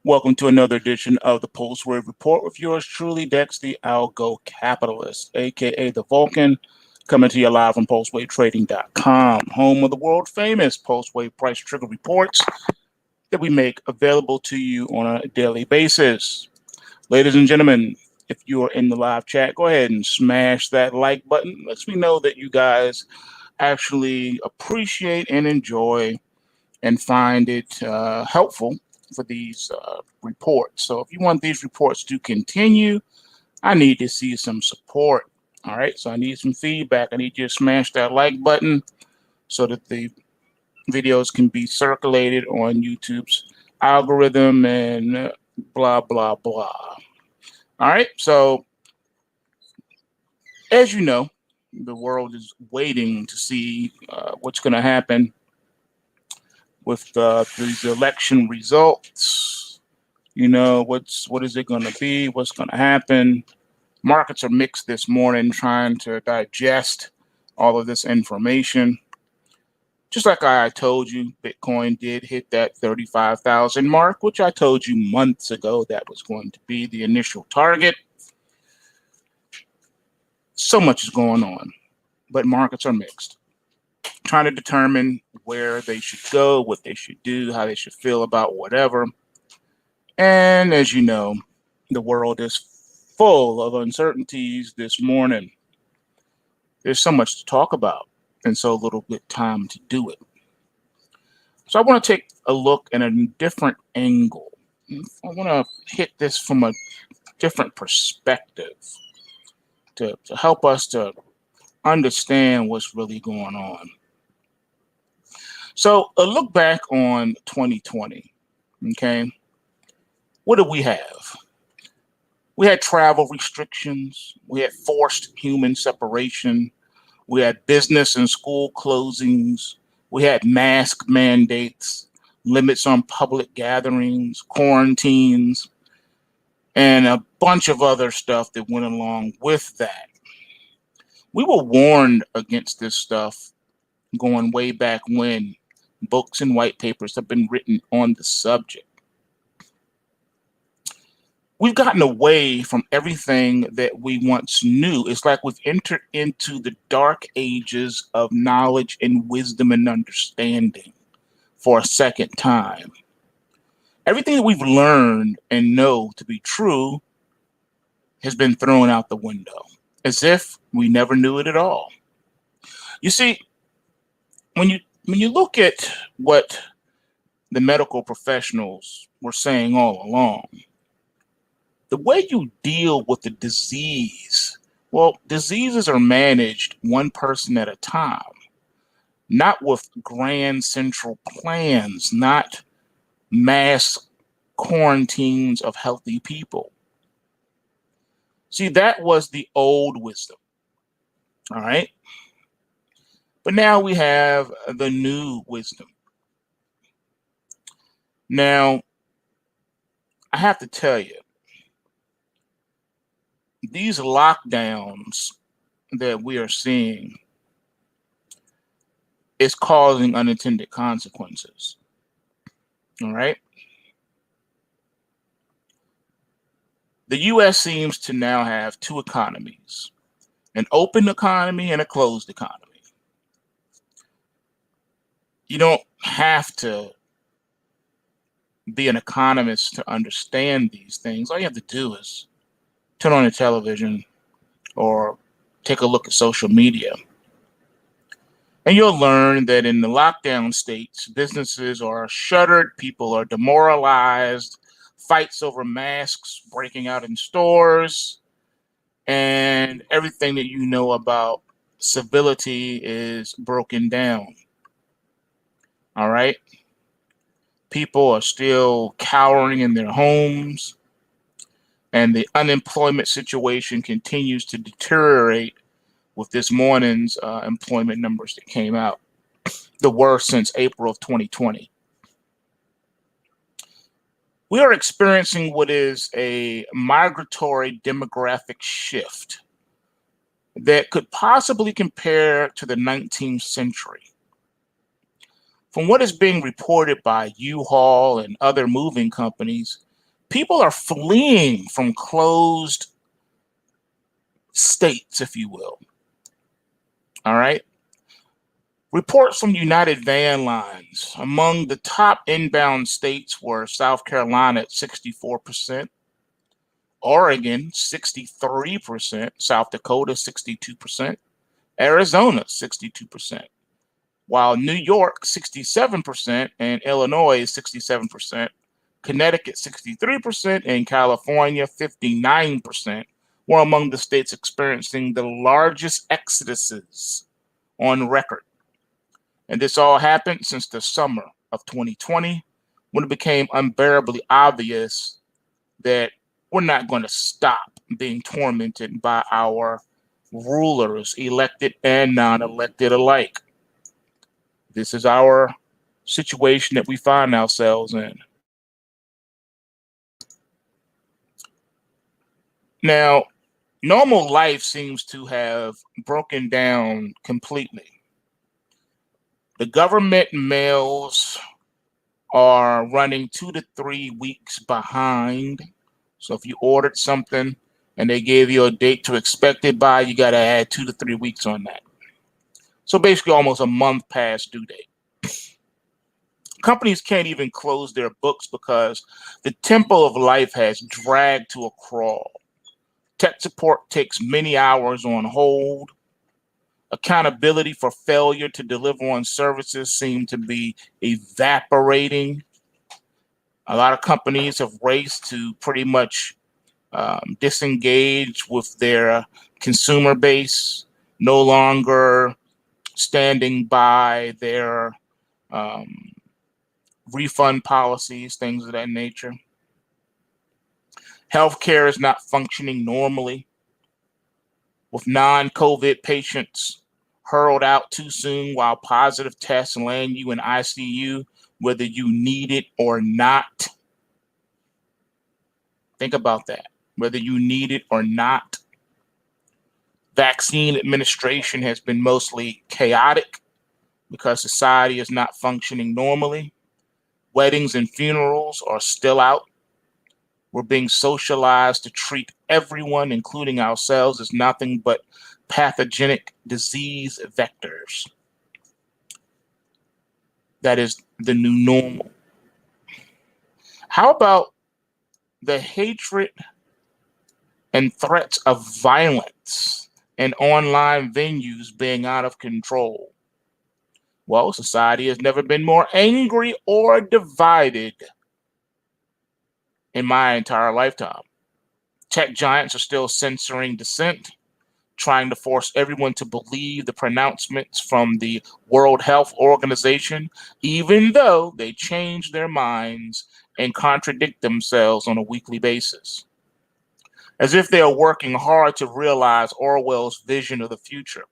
Welcome to another edition of the PulseWave Report with yours truly, Dex the Algo Capitalist, aka the Vulcan, coming to you live from PulseWaveTrading.com, home of the world famous PulseWave price trigger reports that we make available to you on a daily basis. Ladies and gentlemen, if you are in the live chat, go ahead and smash that like button. Lets me know that you guys actually appreciate and enjoy and find it helpful for these reports. So if you want these reports to continue, I need to see some support. All right, so I need some feedback. I need you to smash that like button so that the videos can be circulated on YouTube's algorithm and blah, blah, blah. All right, so as you know, the world is waiting to see what's going to happen with these election results. You know, what is it going to be? What's going to happen? Markets are mixed this morning, trying to digest all of this information. Just like I told you, Bitcoin did hit that 35,000 mark, which I told you months ago that was going to be the initial target. So much is going on, but markets are mixed, trying to determine where they should go, what they should do, how they should feel about whatever. And as you know, the world is full of uncertainties this morning. There's so much to talk about and so little bit time to do it. So I want to take a look at a different angle. I want to hit this from a different perspective to help us to understand what's really going on. So a look back on 2020, okay? What did we have? We had travel restrictions. We had forced human separation. We had business and school closings. We had mask mandates, limits on public gatherings, quarantines, and a bunch of other stuff that went along with that. We were warned against this stuff going way back when. Books and white papers have been written on the subject. We've gotten away from everything that we once knew. It's like we've entered into the dark ages of knowledge and wisdom and understanding for a second time. Everything that we've learned and know to be true has been thrown out the window, as if we never knew it at all. You see, when you look at what the medical professionals were saying all along, the way you deal with the disease, well, diseases are managed one person at a time, not with grand central plans, not mass quarantines of healthy people. See, that was the old wisdom, all right? But now we have the new wisdom. Now, I have to tell you, these lockdowns that we are seeing is causing unintended consequences. All right. The U.S. seems to now have two economies, an open economy and a closed economy. You don't have to be an economist to understand these things. All you have to do is turn on your television or take a look at social media. And you'll learn that in the lockdown states, businesses are shuttered, people are demoralized, fights over masks breaking out in stores, and everything that you know about civility is broken down. All right? People are still cowering in their homes, and the unemployment situation continues to deteriorate with this morning's employment numbers that came out, the worst since April of 2020. We are experiencing what is a migratory demographic shift that could possibly compare to the 19th century. From what is being reported by U-Haul and other moving companies, People are fleeing from closed states, if you will. All right. Reports from United Van Lines. Among the top inbound states were South Carolina at 64%, Oregon 63%, South Dakota 62%, Arizona 62%, while New York 67% and Illinois 67%, Connecticut 63%, and California 59% were among the states experiencing the largest exoduses on record. And this all happened since the summer of 2020, when it became unbearably obvious that we're not going to stop being tormented by our rulers, elected and non-elected alike. This is our situation that we find ourselves in. Now, normal life seems to have broken down completely. The government mails are running 2 to 3 weeks behind. So if you ordered something and they gave you a date to expect it by, you got to add 2 to 3 weeks on that. So basically almost a month past due date. Companies can't even close their books because the tempo of life has dragged to a crawl. Tech support takes many hours on hold. Accountability for failure to deliver on services seem to be evaporating. A lot of companies have raced to pretty much disengage with their consumer base, no longer standing by their refund policies, things of that nature. Healthcare is not functioning normally, with non-COVID patients hurled out too soon while positive tests land you in ICU, whether you need it or not. Think about that, whether you need it or not. Vaccine administration has been mostly chaotic because society is not functioning normally. Weddings and funerals are still out. We're being socialized to treat everyone, including ourselves, as nothing but pathogenic disease vectors. That is the new normal. How about the hatred and threats of violence and online venues being out of control? Well, society has never been more angry or divided in my entire lifetime. Tech giants are still censoring dissent, trying to force everyone to believe the pronouncements from the World Health Organization, even though they change their minds and contradict themselves on a weekly basis, as if they are working hard to realize Orwell's vision of the future.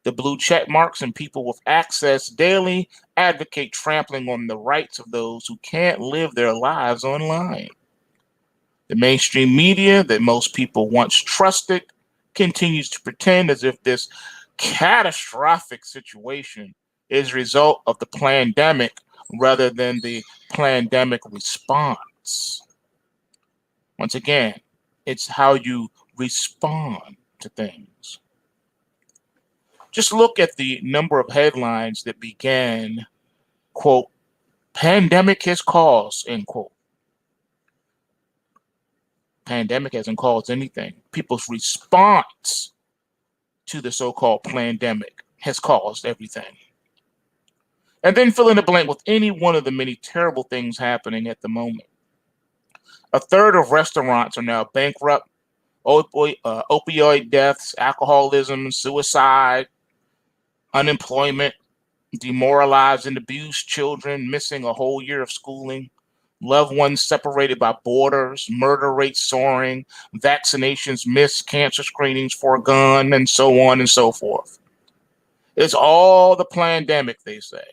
The blue check marks and people with access daily advocate trampling on the rights of those who can't live their lives online. The mainstream media that most people once trusted continues to pretend as if this catastrophic situation is a result of the pandemic rather than the pandemic response. Once again, it's how you respond to things. Just look at the number of headlines that began, quote, pandemic has caused, end quote. Pandemic hasn't caused anything. People's response to the so-called pandemic has caused everything. And then fill in the blank with any one of the many terrible things happening at the moment. A third of restaurants are now bankrupt. Opioid deaths, alcoholism, suicide, unemployment, demoralized and abused children missing a whole year of schooling, loved ones separated by borders, murder rates soaring, vaccinations missed, cancer screenings foregone, and so on and so forth. It's all the pandemic, they say.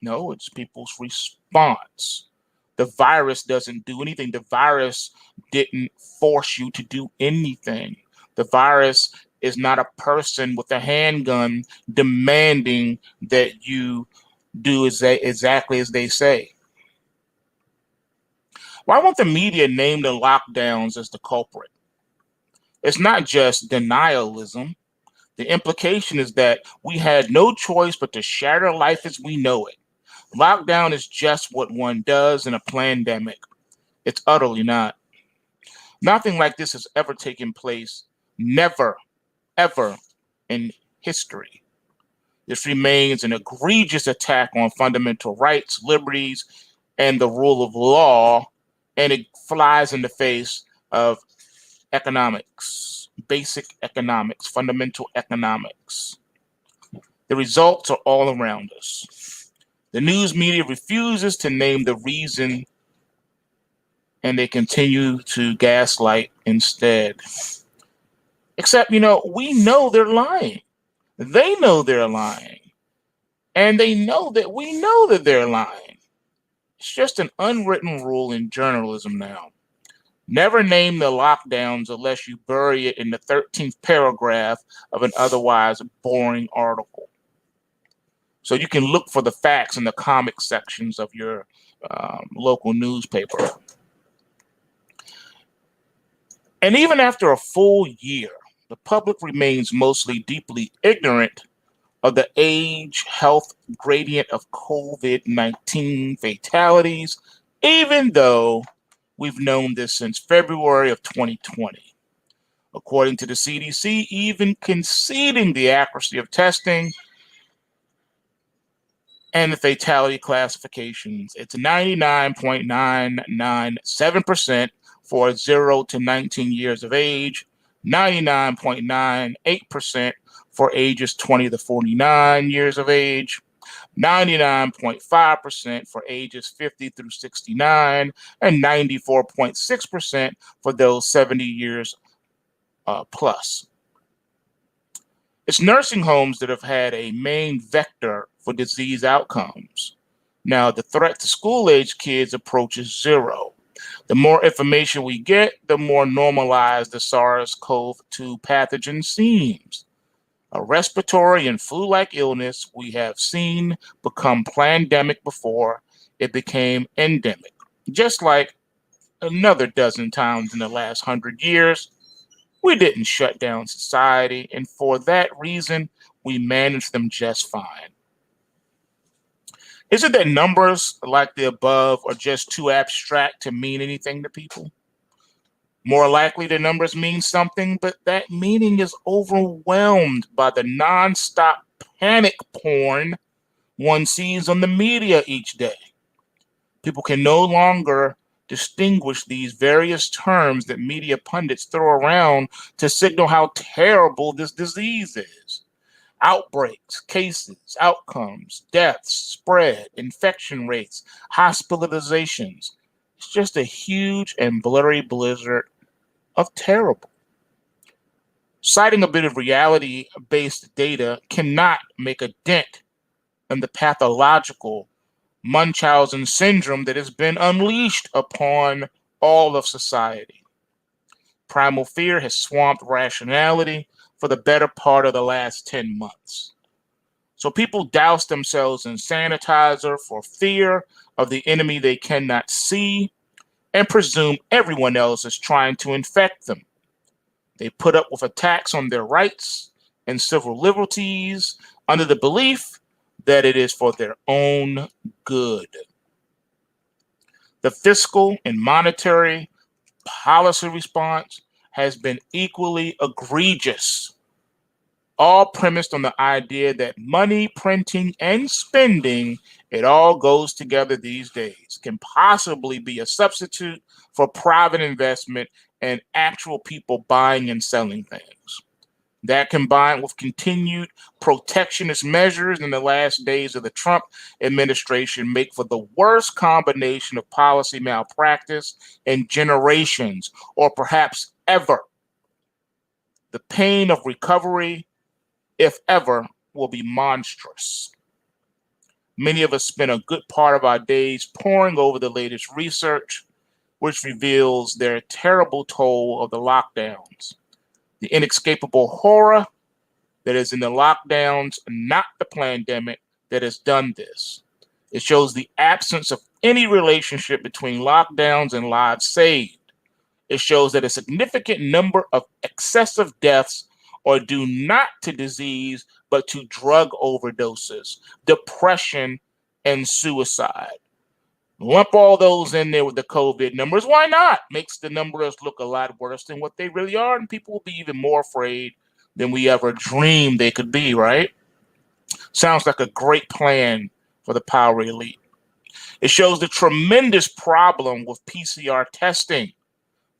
No, it's people's response. The virus doesn't do anything. The virus didn't force you to do anything. The virus is not a person with a handgun demanding that you do exactly as they say. Why won't the media name the lockdowns as the culprit? It's not just denialism. The implication is that we had no choice but to shatter life as we know it. Lockdown is just what one does in a pandemic. It's utterly not. Nothing like this has ever taken place. Never, ever in history. This remains an egregious attack on fundamental rights, liberties, and the rule of law, and it flies in the face of economics, basic economics, fundamental economics. The results are all around us. The news media refuses to name the reason, and they continue to gaslight instead. Except, we know they're lying. They know they're lying. And they know that we know that they're lying. It's just an unwritten rule in journalism now. Never name the lockdowns unless you bury it in the 13th paragraph of an otherwise boring article. So you can look for the facts in the comic sections of your local newspaper. And even after a full year, the public remains mostly deeply ignorant of the age health gradient of COVID-19 fatalities, even though we've known this since February of 2020. According to the CDC, even conceding the accuracy of testing and the fatality classifications, it's 99.997% for 0 to 19 years of age, 99.98% for ages 20 to 49 years of age, 99.5% for ages 50 through 69, and 94.6% for those 70 years plus. It's nursing homes that have had a main vector for disease outcomes. Now, the threat to school-age kids approaches zero. The more information we get, the more normalized the SARS-CoV-2 pathogen seems. A respiratory and flu-like illness we have seen become pandemic before it became endemic, just like another dozen times in the last 100 years. We didn't shut down society, and for that reason, we managed them just fine. Is it that numbers like the above are just too abstract to mean anything to people? More likely, the numbers mean something, but that meaning is overwhelmed by the nonstop panic porn one sees on the media each day. People can no longer distinguish these various terms that media pundits throw around to signal how terrible this disease is. Outbreaks, cases, outcomes, deaths, spread, infection rates, hospitalizations. It's just a huge and blurry blizzard of terrible. Citing a bit of reality-based data cannot make a dent in the pathological Munchausen syndrome that has been unleashed upon all of society. Primal fear has swamped rationality for the better part of the last 10 months. So people douse themselves in sanitizer for fear of the enemy they cannot see and presume everyone else is trying to infect them. They put up with attacks on their rights and civil liberties under the belief that it is for their own good. The fiscal and monetary policy response has been equally egregious, all premised on the idea that money printing and spending, it all goes together these days, can possibly be a substitute for private investment and actual people buying and selling things. That combined with continued protectionist measures in the last days of the Trump administration make for the worst combination of policy malpractice in generations, or perhaps ever. The pain of recovery, if ever, will be monstrous. Many of us spend a good part of our days poring over the latest research, which reveals their terrible toll of the lockdowns. The inescapable horror that is in the lockdowns, not the pandemic, that has done this. It shows the absence of any relationship between lockdowns and lives saved. It shows that a significant number of excessive deaths are due not to disease, but to drug overdoses, depression, and suicide. Lump all those in there with the COVID numbers. Why not? Makes the numbers look a lot worse than what they really are, and people will be even more afraid than we ever dreamed they could be, right? Sounds like a great plan for the power elite. It shows the tremendous problem with PCR testing,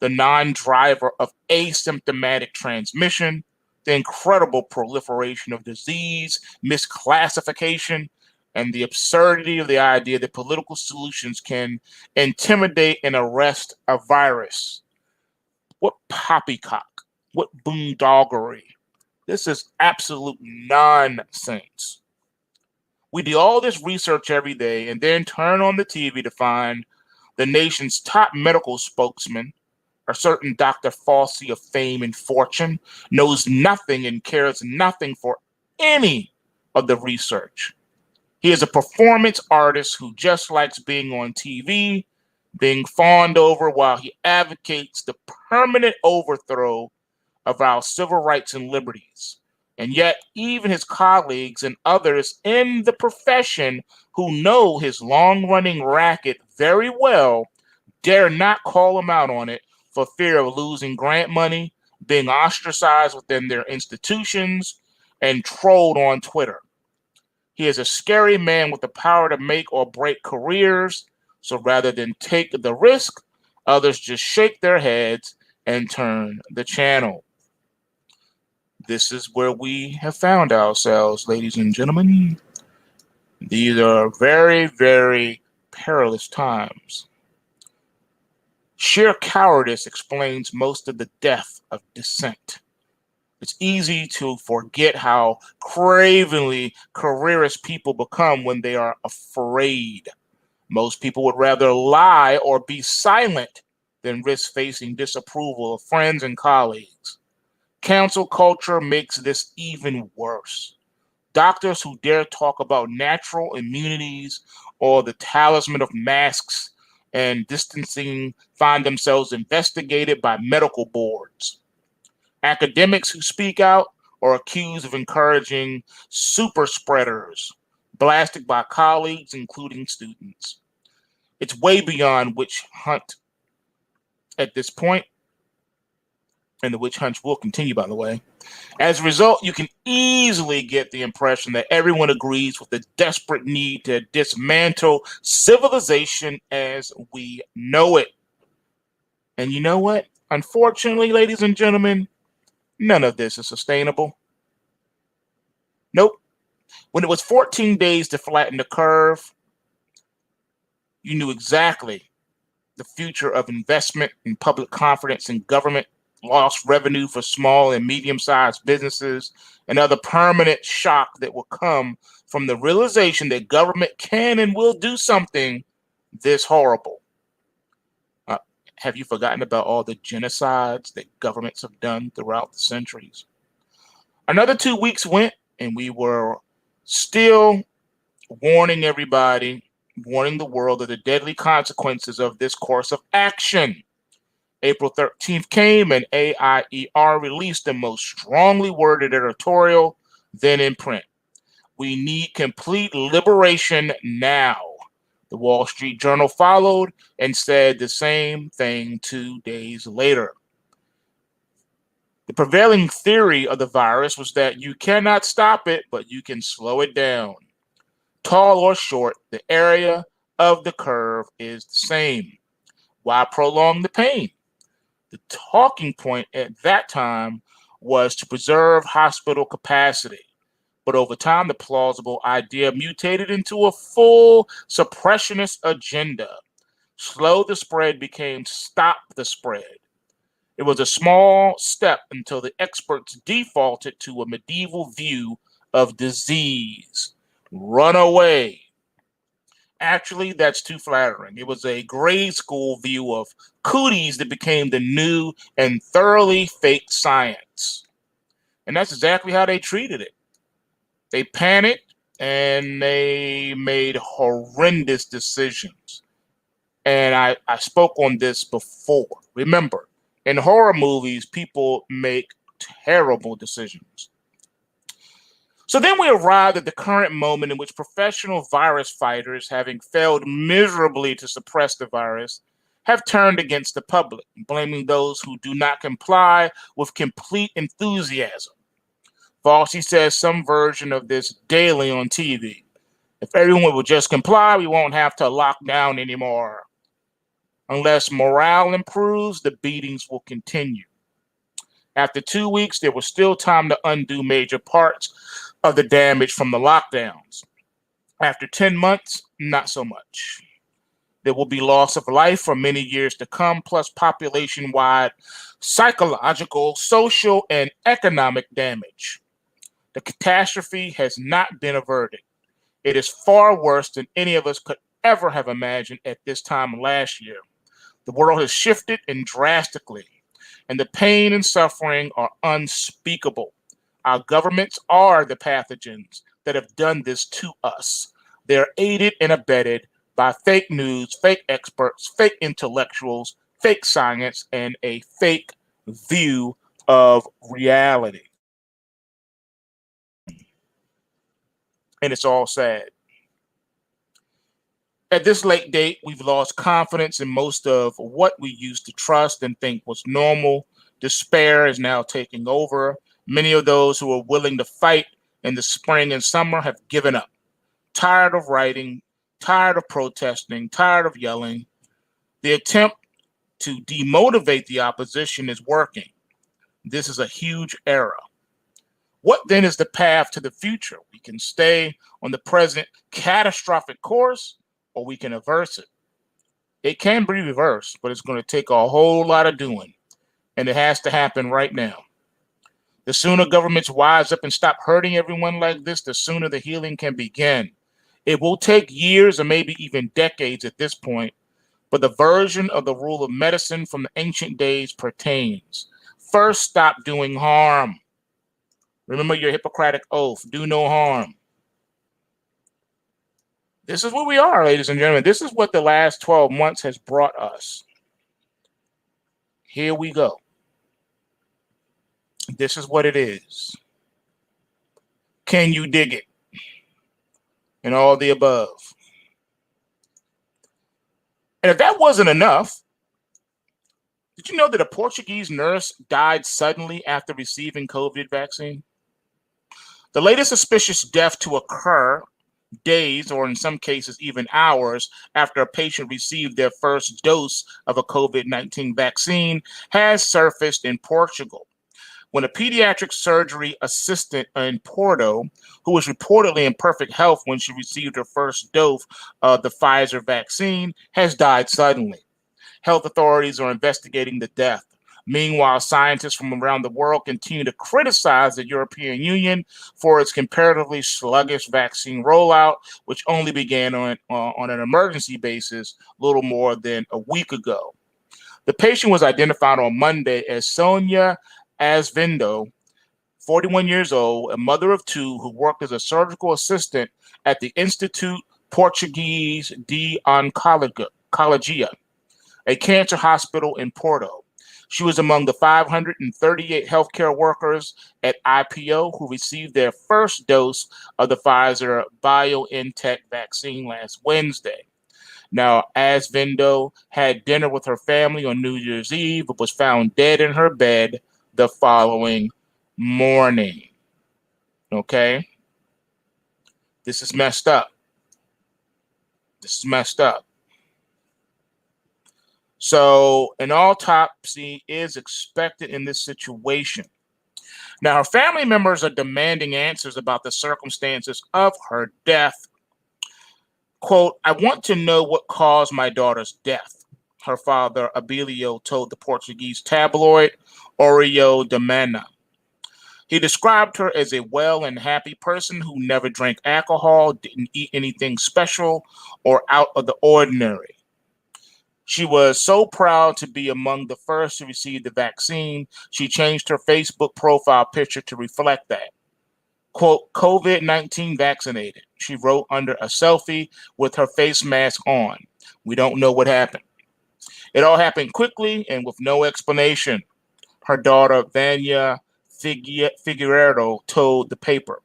the non-driver of asymptomatic transmission, the incredible proliferation of disease, misclassification, and the absurdity of the idea that political solutions can intimidate and arrest a virus. What poppycock, what boondoggery. This is absolute nonsense. We do all this research every day and then turn on the TV to find the nation's top medical spokesman, a certain Dr. Fauci of fame and fortune, knows nothing and cares nothing for any of the research. He is a performance artist who just likes being on TV, being fawned over while he advocates the permanent overthrow of our civil rights and liberties. And yet, even his colleagues and others in the profession who know his long-running racket very well dare not call him out on it for fear of losing grant money, being ostracized within their institutions, and trolled on Twitter. He is a scary man with the power to make or break careers, so rather than take the risk, others just shake their heads and turn the channel. This is where we have found ourselves, ladies and gentlemen. These are very, very perilous times. Sheer cowardice explains most of the death of dissent. It's easy to forget how cravenly careerist people become when they are afraid. Most people would rather lie or be silent than risk facing disapproval of friends and colleagues. Cancel culture makes this even worse. Doctors who dare talk about natural immunities or the talisman of masks and distancing find themselves investigated by medical boards. Academics who speak out are accused of encouraging super spreaders, blasted by colleagues, including students. It's way beyond witch hunt at this point, and the witch hunt will continue, by the way. As a result, you can easily get the impression that everyone agrees with the desperate need to dismantle civilization as we know it. And you know what? Unfortunately, ladies and gentlemen, none of this is sustainable. Nope. When it was 14 days to flatten the curve, you knew exactly the future of investment and public confidence in government, lost revenue for small and medium-sized businesses, and other permanent shock that will come from the realization that government can and will do something this horrible. Have you forgotten about all the genocides that governments have done throughout the centuries? Another 2 weeks went, and we were still warning everybody, warning the world of the deadly consequences of this course of action. April 13th came, and AIER released the most strongly worded editorial then in print. We need complete liberation now. The Wall Street Journal followed and said the same thing 2 days later. The prevailing theory of the virus was that you cannot stop it, but you can slow it down. Tall or short, the area of the curve is the same. Why prolong the pain? The talking point at that time was to preserve hospital capacity. But over time, the plausible idea mutated into a full suppressionist agenda. Slow the spread became stop the spread. It was a small step until the experts defaulted to a medieval view of disease. Run away. Actually, that's too flattering. It was a grade school view of cooties that became the new and thoroughly fake science. And that's exactly how they treated it. They panicked, and they made horrendous decisions. And I spoke on this before. Remember, in horror movies, people make terrible decisions. So then we arrived at the current moment in which professional virus fighters, having failed miserably to suppress the virus, have turned against the public, blaming those who do not comply with complete enthusiasm. Fauci says some version of this daily on TV. If everyone would just comply, we won't have to lock down anymore. Unless morale improves, the beatings will continue. After 2 weeks, there was still time to undo major parts of the damage from the lockdowns. After 10 months, not so much. There will be loss of life for many years to come, plus population-wide psychological, social, and economic damage. The catastrophe has not been averted. It is far worse than any of us could ever have imagined at this time last year. The world has shifted and drastically, and the pain and suffering are unspeakable. Our governments are the pathogens that have done this to us. They're aided and abetted by fake news, fake experts, fake intellectuals, fake science, and a fake view of reality. And it's all sad. At this late date, we've lost confidence in most of what we used to trust and think was normal. Despair is now taking over. Many of those who were willing to fight in the spring and summer have given up. Tired of writing, tired of protesting, tired of yelling. The attempt to demotivate the opposition is working. This is a huge error. What then is the path to the future? We can stay on the present catastrophic course, or we can reverse it. It can be reversed, but it's going to take a whole lot of doing, and it has to happen right now. The sooner governments wise up and stop hurting everyone like this, the sooner the healing can begin. It will take years or maybe even decades at this point, but the version of the rule of medicine from the ancient days pertains. First, stop doing harm. Remember your Hippocratic oath, do no harm. This is where we are, ladies and gentlemen. This is what the last 12 months has brought us. Here we go. This is what it is. Can you dig it? And all the above. And if that wasn't enough, did you know that a Portuguese nurse died suddenly after receiving COVID vaccine? The latest suspicious death to occur days, or in some cases even hours, after a patient received their first dose of a COVID-19 vaccine has surfaced in Portugal, when a pediatric surgery assistant in Porto, who was reportedly in perfect health when she received her first dose of the Pfizer vaccine, has died suddenly. Health authorities are investigating the death. Meanwhile, scientists from around the world continue to criticize the European Union for its comparatively sluggish vaccine rollout, which only began on an emergency basis a little more than a week ago. The patient was identified on Monday as Sonia Asvindo, 41 years old, a mother of two who worked as a surgical assistant at the Institute Portuguese de Oncologia, a cancer hospital in Porto. She was among the 538 healthcare workers at IPO who received their first dose of the Pfizer BioNTech vaccine last Wednesday. Now, Asvindo had dinner with her family on New Year's Eve, but was found dead in her bed the following morning. Okay? This is messed up. This is messed up. So an autopsy is expected in this situation. Now, her family members are demanding answers about the circumstances of her death. Quote, I want to know what caused my daughter's death, her father, Abilio, told the Portuguese tabloid Oreo de Mana. He described her as a well and happy person who never drank alcohol, didn't eat anything special or out of the ordinary. She was so proud to be among the first to receive the vaccine, she changed her Facebook profile picture to reflect that. quote, COVID-19 vaccinated. She wrote under a selfie with her face mask on. We don't know what happened. It all happened quickly and with no explanation, her daughter, Vanya Figueredo, told the paper.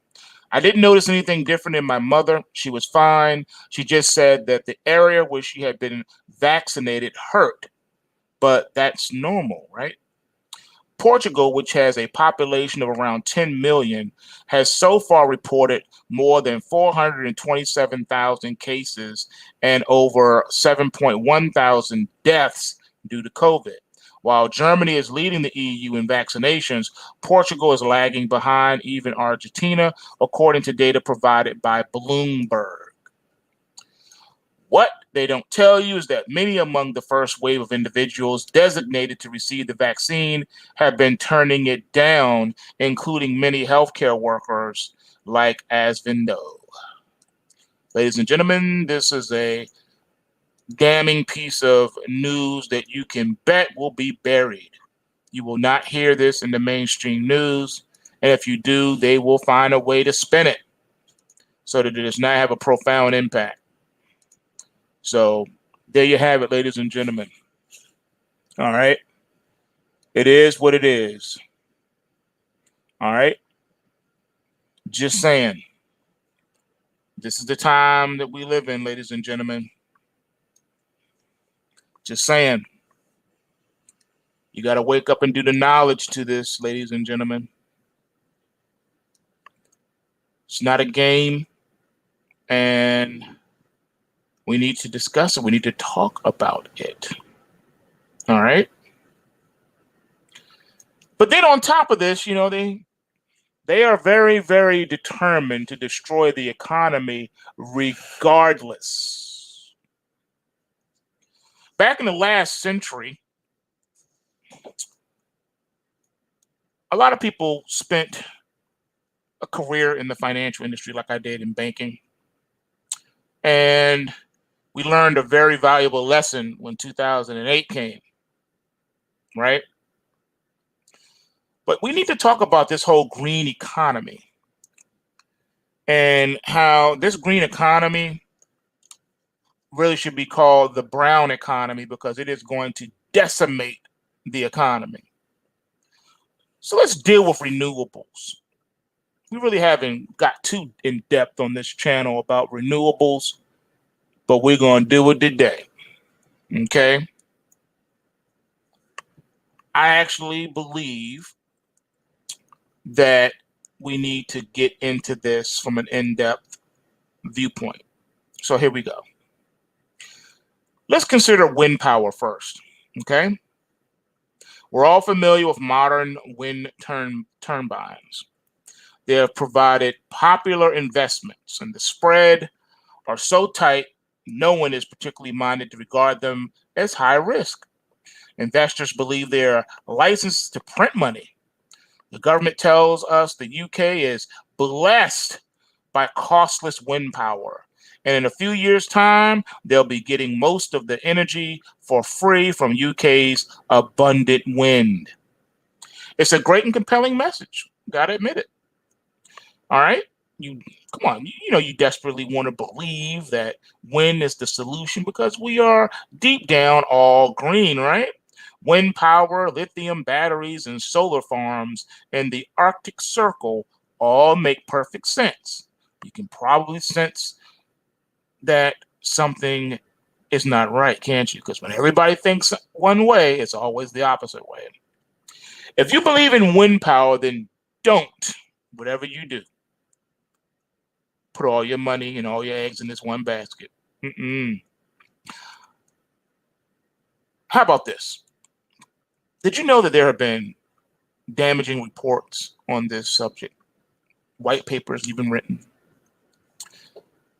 I didn't notice anything different in my mother. She was fine. She just said that the area where she had been vaccinated hurt, but that's normal, right? Portugal, which has a population of around 10 million, has so far reported more than 427,000 cases and over 7.1 thousand deaths due to COVID. While Germany is leading the EU in vaccinations, Portugal is lagging behind even Argentina, according to data provided by Bloomberg. What they don't tell you is that many among the first wave of individuals designated to receive the vaccine have been turning it down, including many healthcare workers like Asvindo. Ladies and gentlemen, this is a damning piece of news that you can bet will be buried. You will not hear this in the mainstream news, and if you do, they will find a way to spin it so that it does not have a profound impact. So there you have it, ladies and gentlemen. All right. It is what it is. All right. Just saying. This is the time that we live in, ladies and gentlemen. Just saying. You got to wake up and do the knowledge to this, ladies and gentlemen. It's not a game, and we need to discuss it. We need to talk about it. All right. But then on top of this, you know, they are very, very determined to destroy the economy regardless. Back in the last century, a lot of people spent a career in the financial industry like I did in banking. And we learned a very valuable lesson when 2008 came, right? But we need to talk about this whole green economy and how this green economy really should be called the brown economy because it is going to decimate the economy. So let's deal with renewables. We really haven't got too in depth on this channel about renewables, but we're going to do it today. Okay? I actually believe that we need to get into this from an in-depth viewpoint. So here we go. Let's consider wind power first. Okay? We're all familiar with modern wind turbines. They have provided popular investments, and the spread are so tight, no one is particularly minded to regard them as high risk. Investors believe they're licensed to print money. The government tells us the UK is blessed by costless wind power. And in a few years' time, they'll be getting most of the energy for free from UK's abundant wind. It's a great and compelling message. Gotta admit it. All right? Come on, you know you desperately want to believe that wind is the solution because we are deep down all green, right? Wind power, lithium batteries, and solar farms in the Arctic Circle all make perfect sense. You can probably sense that something is not right, can't you? Because when everybody thinks one way, it's always the opposite way. If you believe in wind power, then don't, whatever you do, put all your money and all your eggs in this one basket. How about this? Did you know that there have been damaging reports on this subject? White papers even written.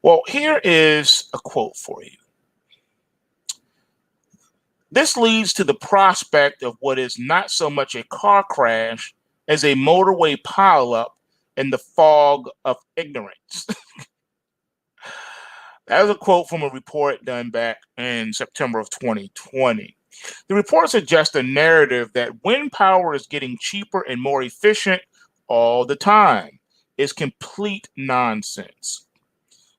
Well, here is a quote for you. This leads to the prospect of what is not so much a car crash as a motorway pileup in the fog of ignorance. That was a quote from a report done back in September of 2020. The report suggests a narrative that wind power is getting cheaper and more efficient all the time. is complete nonsense.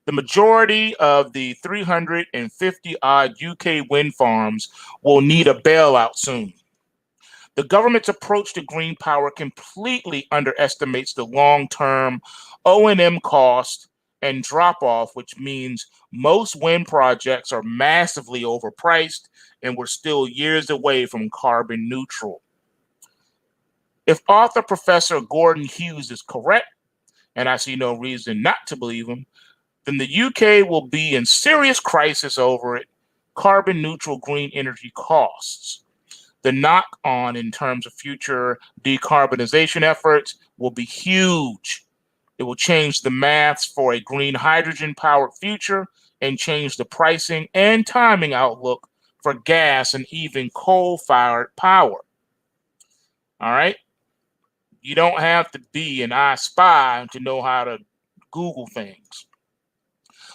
The majority of the 350 odd UK wind farms will need a bailout soon. The government's approach to green power completely underestimates the long-term O&M cost and drop-off, which means most wind projects are massively overpriced and we're still years away from carbon neutral. If author Professor Gordon Hughes is correct, and I see no reason not to believe him, then the UK will be in serious crisis over it. Carbon neutral green energy costs. The knock on in terms of future decarbonization efforts will be huge. It will change the maths for a green hydrogen powered future and change the pricing and timing outlook for gas and even coal fired power. All right. You don't have to be an I spy to know how to Google things.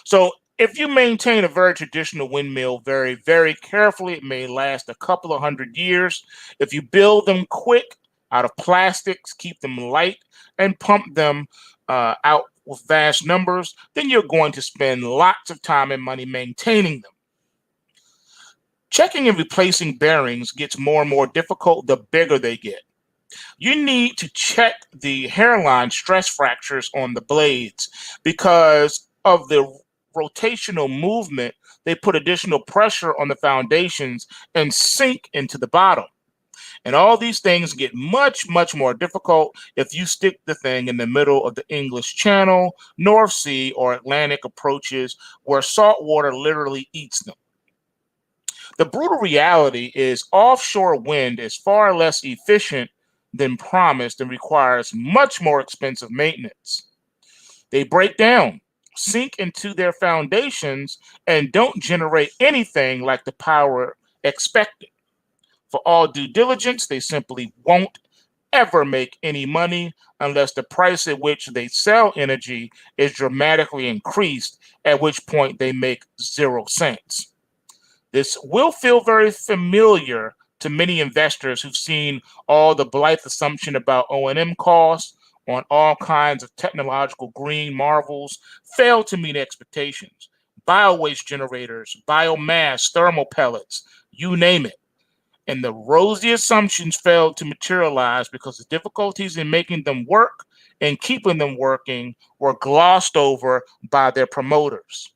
So if you maintain a very traditional windmill very, very carefully, it may last a couple of 100 years. If you build them quick out of plastics, keep them light, and pump them out with vast numbers, then you're going to spend lots of time and money maintaining them. Checking and replacing bearings gets more and more difficult the bigger they get. You need to check the hairline stress fractures on the blades because of the rotational movement. They put additional pressure on the foundations and sink into the bottom. And all these things get much, much more difficult if you stick the thing in the middle of the English Channel, North Sea, or Atlantic approaches where salt water literally eats them. The brutal reality is offshore wind is far less efficient than promised and requires much more expensive maintenance. They break down, sink into their foundations, and don't generate anything like the power expected. For all due diligence, they simply won't ever make any money unless the price at which they sell energy is dramatically increased, at which point they make 0 cents. This will feel very familiar to many investors who've seen all the blithe assumption about O&M costs on all kinds of technological green marvels fail to meet expectations. Biowaste generators, biomass, thermal pellets, you name it. And the rosy assumptions failed to materialize because the difficulties in making them work and keeping them working were glossed over by their promoters.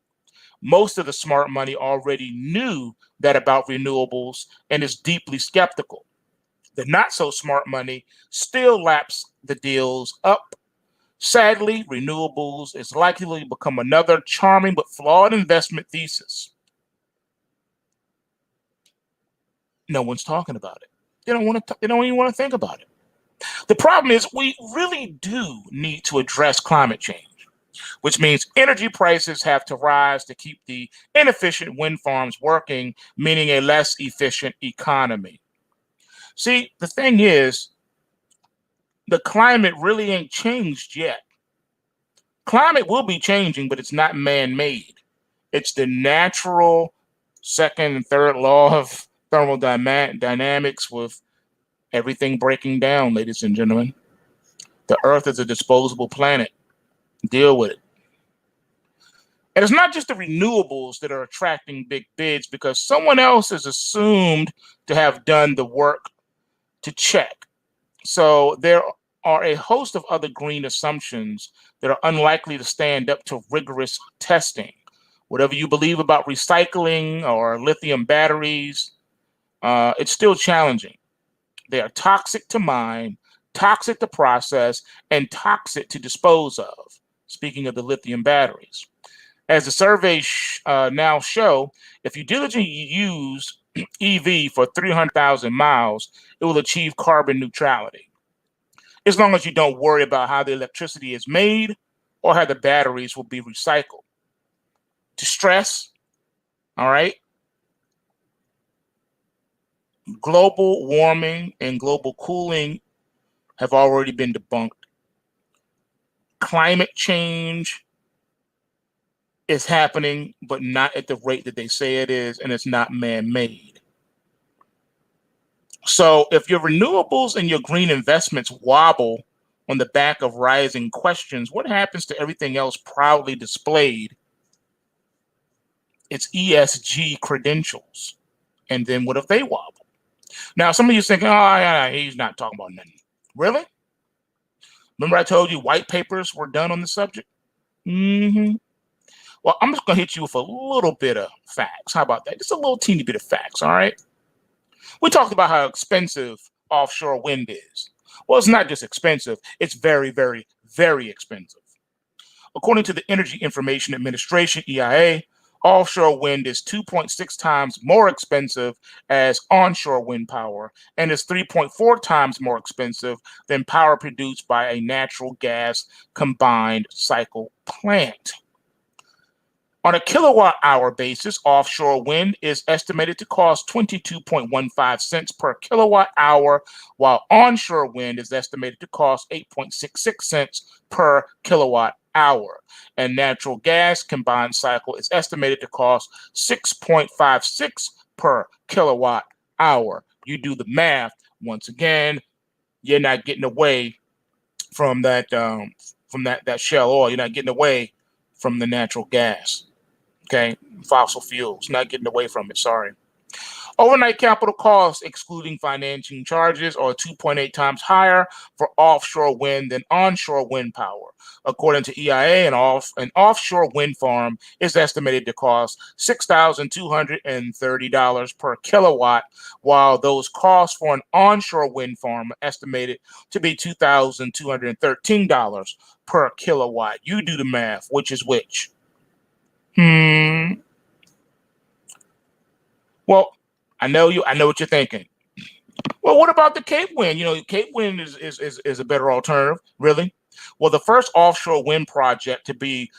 Most of the smart money already knew that about renewables and is deeply skeptical. The not so smart money still laps the deals up. Sadly, renewables is likely to become another charming but flawed investment thesis. No one's talking about it. They don't even want to think about it. The problem is we really do need to address climate change, which means energy prices have to rise to keep the inefficient wind farms working, meaning a less efficient economy. See, the thing is, the climate really ain't changed yet. Climate will be changing, but it's not man-made. It's the natural second and third law of thermodynamics with everything breaking down, ladies and gentlemen. The Earth is a disposable planet. Deal with it. And it's not just the renewables that are attracting big bids because someone else is assumed to have done the work to check. So there are a host of other green assumptions that are unlikely to stand up to rigorous testing. Whatever you believe about recycling or lithium batteries, it's still challenging. They are toxic to mine, toxic to process, and toxic to dispose of. Speaking of the lithium batteries. As the surveys now show, if you diligently use EV for 300,000 miles, it will achieve carbon neutrality. As long as you don't worry about how the electricity is made or how the batteries will be recycled. To stress, all right, global warming and global cooling have already been debunked. Climate change is happening, but not at the rate that they say it is, and it's not man-made. So if your renewables and your green investments wobble on the back of rising questions, what happens to everything else proudly displayed? Its ESG credentials. And then what if they wobble? Now, some of you thinking, oh, yeah, he's not talking about nothing. Really? Remember I told you white papers were done on the subject? Mm-hmm. Well, I'm just going to hit you with a little bit of facts. How about that? Just a little teeny bit of facts, all right? We talked about how expensive offshore wind is. Well, it's not just expensive. It's very, very, very expensive. According to the Energy Information Administration, EIA, offshore wind is 2.6 times more expensive as onshore wind power and is 3.4 times more expensive than power produced by a natural gas combined cycle plant. On a kilowatt hour basis, offshore wind is estimated to cost 22.15 cents per kilowatt hour, while onshore wind is estimated to cost 8.66 cents per kilowatt hour. And natural gas combined cycle is estimated to cost 6.56 per kilowatt hour. You do the math. Once again, you're not getting away from that shell oil. You're not getting away from the natural gas. Okay, fossil fuels, not getting away from it, sorry. Overnight capital costs, excluding financing charges, are 2.8 times higher for offshore wind than onshore wind power. According to EIA, an offshore wind farm is estimated to cost $6,230 per kilowatt, while those costs for an onshore wind farm are estimated to be $2,213 per kilowatt. You do the math, which is which? Well, I know what you're thinking. Well, what about the Cape Wind? Cape Wind is a better alternative, really. Well, the first offshore wind project to be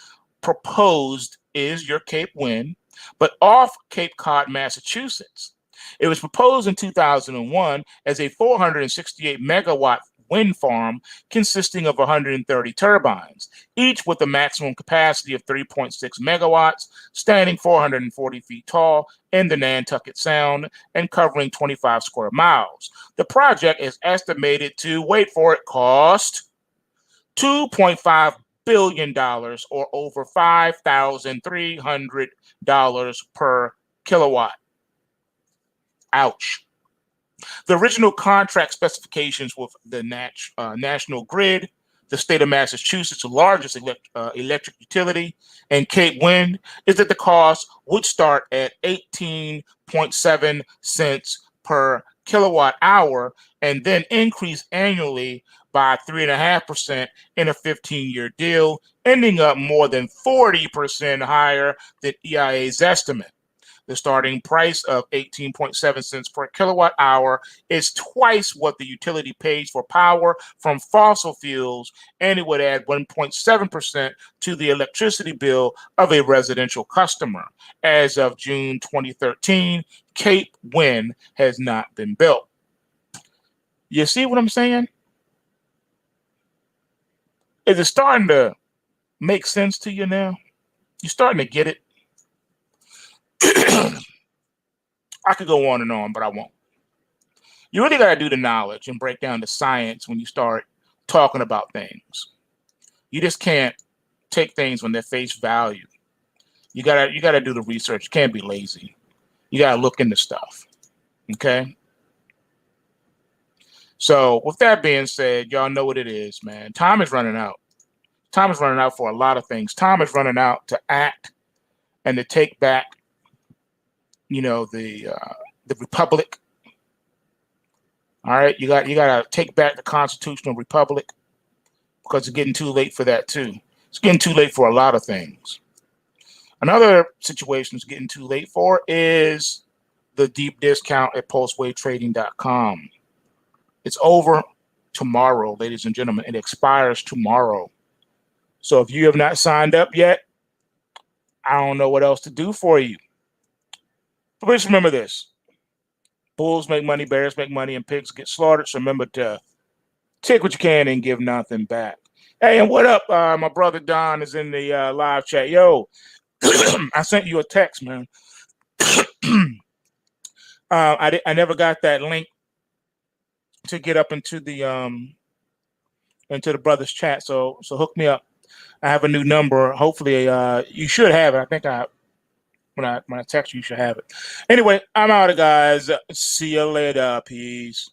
proposed is your Cape Wind, but off Cape Cod, Massachusetts. It was proposed in 2001 as a 468 megawatt wind farm consisting of 130 turbines, each with a maximum capacity of 3.6 megawatts, standing 440 feet tall in the Nantucket Sound and covering 25 square miles. The project is estimated to, wait for it, cost $2.5 billion or over $5,300 per kilowatt. Ouch. The original contract specifications with the National Grid, the state of Massachusetts, the largest electric utility, and Cape Wind, is that the cost would start at 18.7 cents per kilowatt hour and then increase annually by 3.5% in a 15-year deal, ending up more than 40% higher than EIA's estimate. The starting price of 18.7 cents per kilowatt hour is twice what the utility pays for power from fossil fuels, and it would add 1.7% to the electricity bill of a residential customer. As of June 2013, Cape Wind has not been built. You see what I'm saying? Is it starting to make sense to you now? You're starting to get it? I could go on, but I won't. You really got to do the knowledge and break down the science when you start talking about things. You just can't take things on their face value. You gotta do the research. You can't be lazy. You gotta look into stuff. Okay. So with that being said, y'all know what it is, man. Time is running out. Time is running out for a lot of things. Time is running out to act and to take back, the republic. All right, you got to take back the constitutional republic because it's getting too late for that too. It's getting too late for a lot of things. Another situation it's getting too late for is the deep discount at PulseWaveTrading.com. It's over tomorrow, ladies and gentlemen. It expires tomorrow. So if you have not signed up yet, I don't know what else to do for you. But please remember this. Bulls make money, bears make money, and pigs get slaughtered. So remember to take what you can and give nothing back. Hey, and what up? My brother Don is in the live chat. Yo, I sent you a text, man. I never got that link to get up into the into the brothers chat. So hook me up. I have a new number. Hopefully, you should have it. I think when I text you, you should have it. Anyway, I'm out, guys. See you later. Peace.